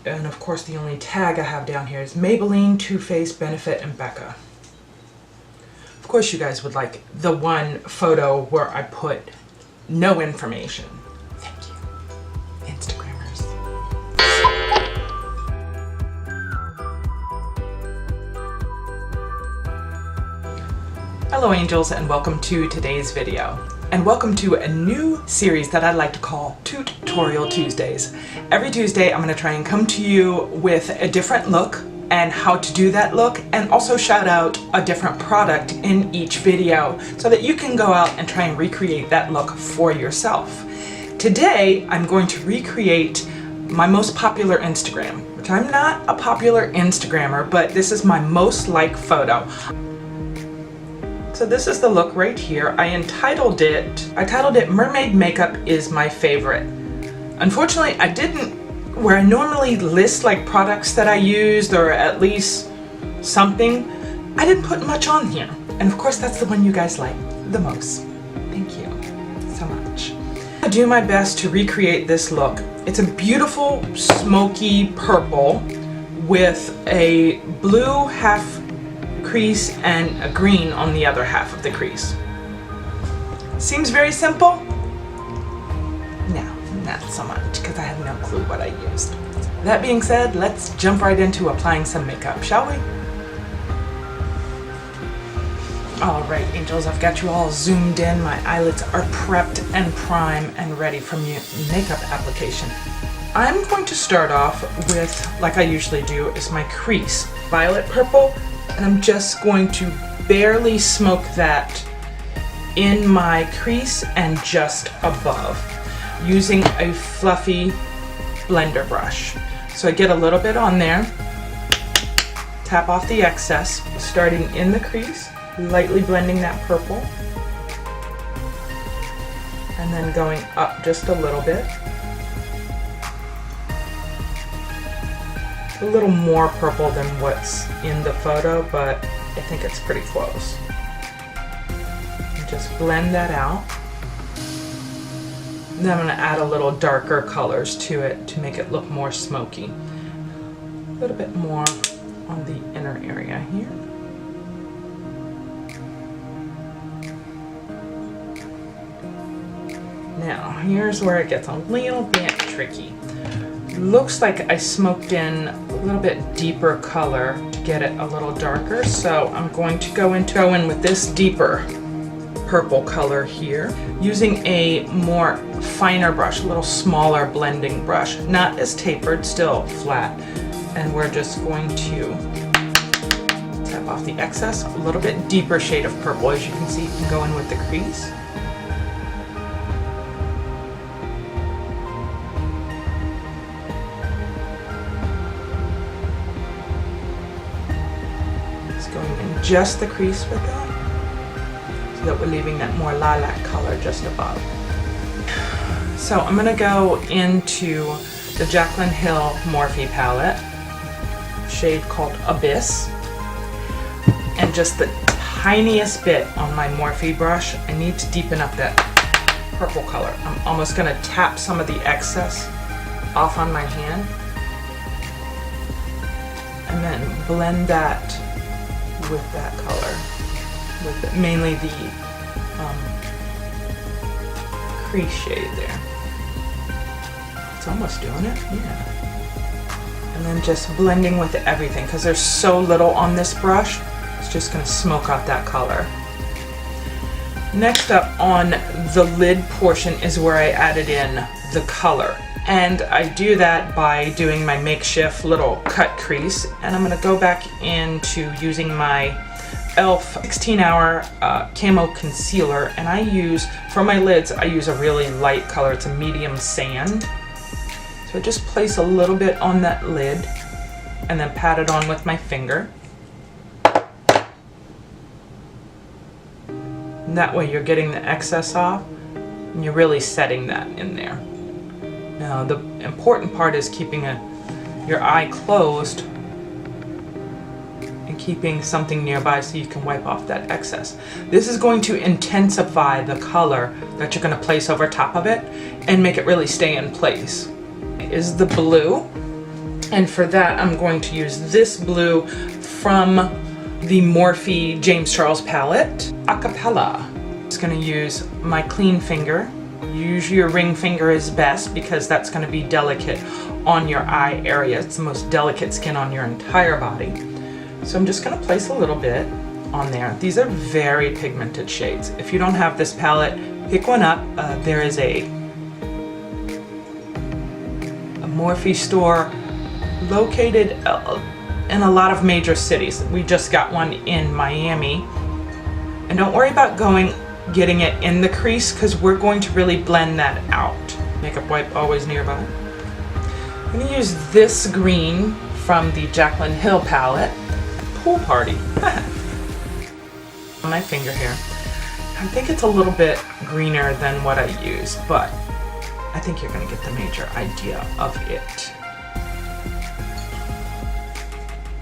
And of course the only tag I have down here is Maybelline, Too Faced, Benefit, and Becca. Of course you guys would like the one photo where I put no information. Thank you, Instagrammers. Hello angels, and welcome to today's video. And welcome to a new series that I like to call TOOTorial Tuesdays. Every Tuesday I'm going to try and come to you with a different look and how to do that look, and also shout out a different product in each video so that you can go out and try and recreate that look for yourself. Today I'm going to recreate my most popular Instagram, which I'm not a popular Instagrammer, but this is my most liked photo. So this is the look right here. I titled it Mermaid Makeup is My Favorite. Unfortunately, I didn't, where I normally list like products that I used or at least something, I didn't put much on here. And of course that's the one you guys like the most. Thank you so much. I do my best to recreate this look. It's a beautiful smoky purple with a blue half crease and a green on the other half of the crease. Seems very simple? No, not so much, because I have no clue what I used. That being said, let's jump right into applying some makeup, shall we? Alright angels, I've got you all zoomed in. My eyelids are prepped and primed and ready for makeup application. I'm going to start off with, like I usually do, is my crease. Violet purple. And I'm just going to barely smoke that in my crease and just above using a fluffy blender brush. So I get a little bit on there, tap off the excess, starting in the crease, lightly blending that purple, and then going up just a little bit. A little more purple than what's in the photo, but I think it's pretty close. And just blend that out. Then I'm going to add a little darker colors to it to make it look more smoky. A little bit more on the inner area here. Now, here's where it gets a little bit tricky. Looks like I smoked in a little bit deeper color to get it a little darker, so I'm going to go in with this deeper purple color here using a more finer brush, a little smaller blending brush, not as tapered, still flat, and we're just going to tap off the excess. A little bit deeper shade of purple, as you can see, and go in with the crease. Just the crease with that, so that we're leaving that more lilac color just above. So I'm gonna go into the Jaclyn Hill Morphe palette, shade called Abyss, and just the tiniest bit on my Morphe brush. I need to deepen up that purple color. I'm almost gonna tap some of the excess off on my hand, and then blend that with that color, with mainly the crease shade there. It's almost doing it, yeah. And then just blending with everything, because there's so little on this brush, it's just going to smoke out that color. Next up on the lid portion is where I added in the color. And I do that by doing my makeshift little cut crease, and I'm going to go back into using my e.l.f. 16-hour Camo concealer, and I use, for my lids, I use a really light color. It's a medium sand. So I just place a little bit on that lid and then pat it on with my finger. And that way you're getting the excess off and you're really setting that in there. Now the important part is keeping your eye closed and keeping something nearby so you can wipe off that excess. This is going to intensify the color that you're going to place over top of it and make it really stay in place. Is the blue. And for that, I'm going to use this blue from the Morphe James Charles palette, Acapella. I'm just gonna use my clean finger. Use your ring finger is best because that's gonna be delicate on your eye area. It's the most delicate skin on your entire body. So I'm just gonna place a little bit on there. These are very pigmented shades. If you don't have this palette, pick one up. There is a Morphe store located in a lot of major cities. We just got one in Miami. And don't worry about getting it in the crease because we're going to really blend that out. Makeup wipe always nearby. I'm going to use this green from the Jaclyn Hill palette, Pool Party. On my finger here. I think it's a little bit greener than what I used, but I think you're going to get the major idea of it.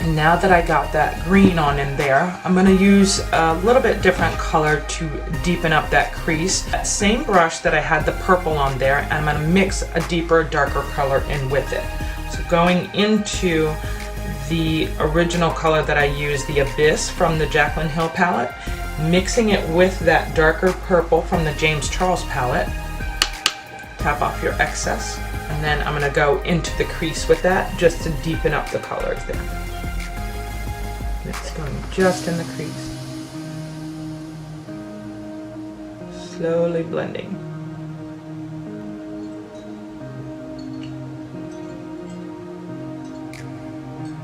And now that I got that green on in there, I'm going to use a little bit different color to deepen up that crease. That same brush that I had the purple on there, and I'm going to mix a deeper, darker color in with it. So going into the original color that I used, the Abyss from the Jaclyn Hill palette, mixing it with that darker purple from the James Charles palette. Tap off your excess, and then I'm going to go into the crease with that just to deepen up the colors there. It's going just in the crease. Slowly blending.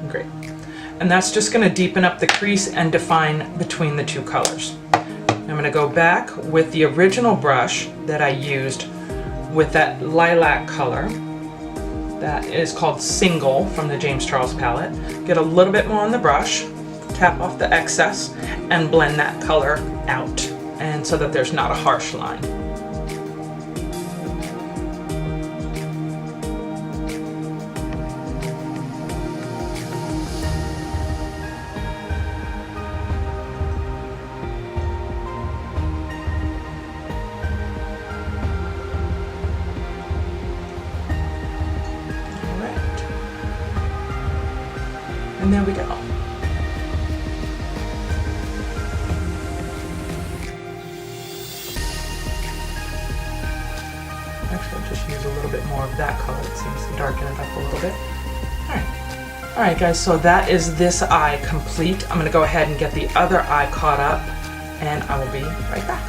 Great. And that's just going to deepen up the crease and define between the two colors. I'm going to go back with the original brush that I used with that lilac color. That is called Single from the James Charles palette. Get a little bit more on the brush. Tap off the excess and blend that color out, and so that there's not a harsh line. All right. And there we go. Just use a little bit more of that color. It seems to darken it up a little bit. All right, guys, so that is this eye complete. I'm going to go ahead and get the other eye caught up, and I will be right back.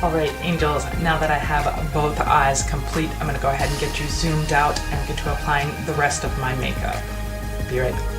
All right, angels, now that I have both eyes complete, I'm going to go ahead and get you zoomed out and get to applying the rest of my makeup. Be right back.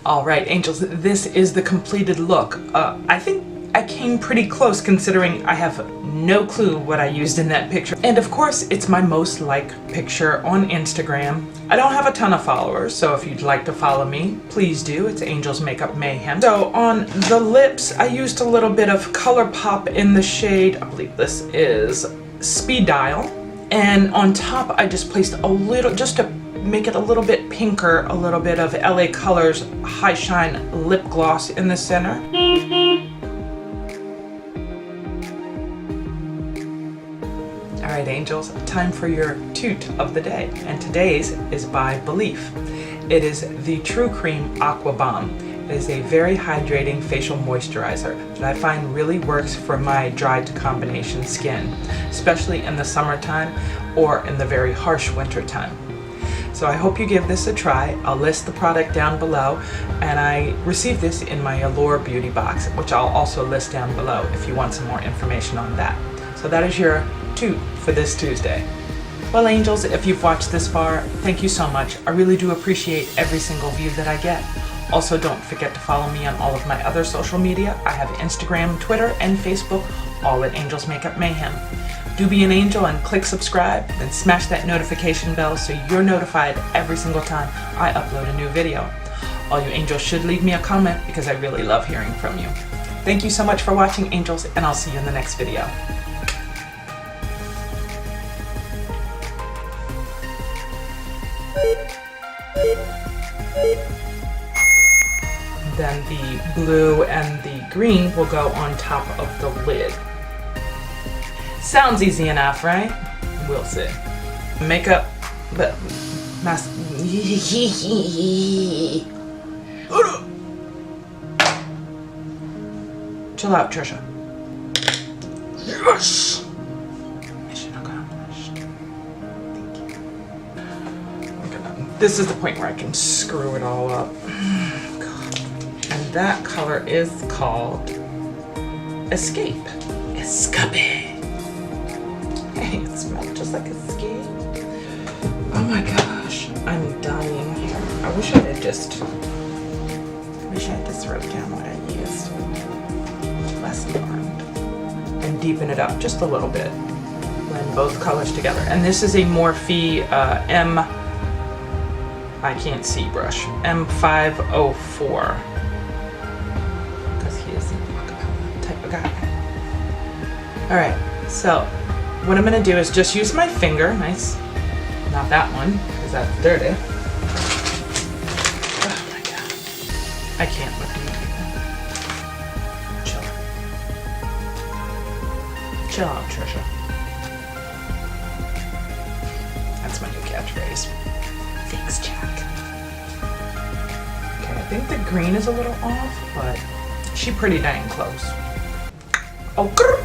All right, angels, this is the completed look. I think I came pretty close considering I have no clue what I used in that picture. And of course, it's my most liked picture on Instagram. I don't have a ton of followers, so if you'd like to follow me, please do. It's Angel's Makeup Mayhem. So on the lips, I used a little bit of ColourPop in the shade, I believe this is Speed Dial. And on top, I just placed a little, just to make it a little bit pinker, a little bit of LA Colors High Shine Lip Gloss in the center. Alright angels, time for your toot of the day, and today's is by Belif. It is the True Cream Aqua Bomb. It is a very hydrating facial moisturizer that I find really works for my dry to combination skin, especially in the summertime or in the very harsh winter time. So I hope you give this a try. I'll list the product down below, and I received this in my Allure beauty box, which I'll also list down below if you want some more information on that. So that is your toot for this Tuesday. Well angels, if you've watched this far, thank you so much. I really do appreciate every single view that I get. Also, don't forget to follow me on all of my other social media. I have Instagram, Twitter, and Facebook, all at Angel's Makeup Mayhem. Do be an angel and click subscribe, then smash that notification bell so you're notified every single time I upload a new video. All you angels should leave me a comment because I really love hearing from you. Thank you so much for watching angels, and I'll see you in the next video. Then the blue and the green will go on top of the lid. Sounds easy enough, right? We'll see. Makeup, but chill out, Trisha. Yes! Mission accomplished. Thank you. This is the point where I can screw it all up. And that color is called Escape. Escape. Hey, it smells just like Escape. Oh my gosh, I'm dying here. I wish I had just wrote down what I used. Lesson learned. And deepen it up just a little bit. Blend both colors together. And this is a Morphe I can't see brush. M504. Because he is the type of guy. Alright, so what I'm going to do is just use my finger. Nice. Not that one, because that's dirty. Oh my god. I can't with you. Chill. Chill out, Trisha. That's my new catchphrase. Thanks, Jack. Okay, I think the green is a little off, but she's pretty dang close. Oh, grrr.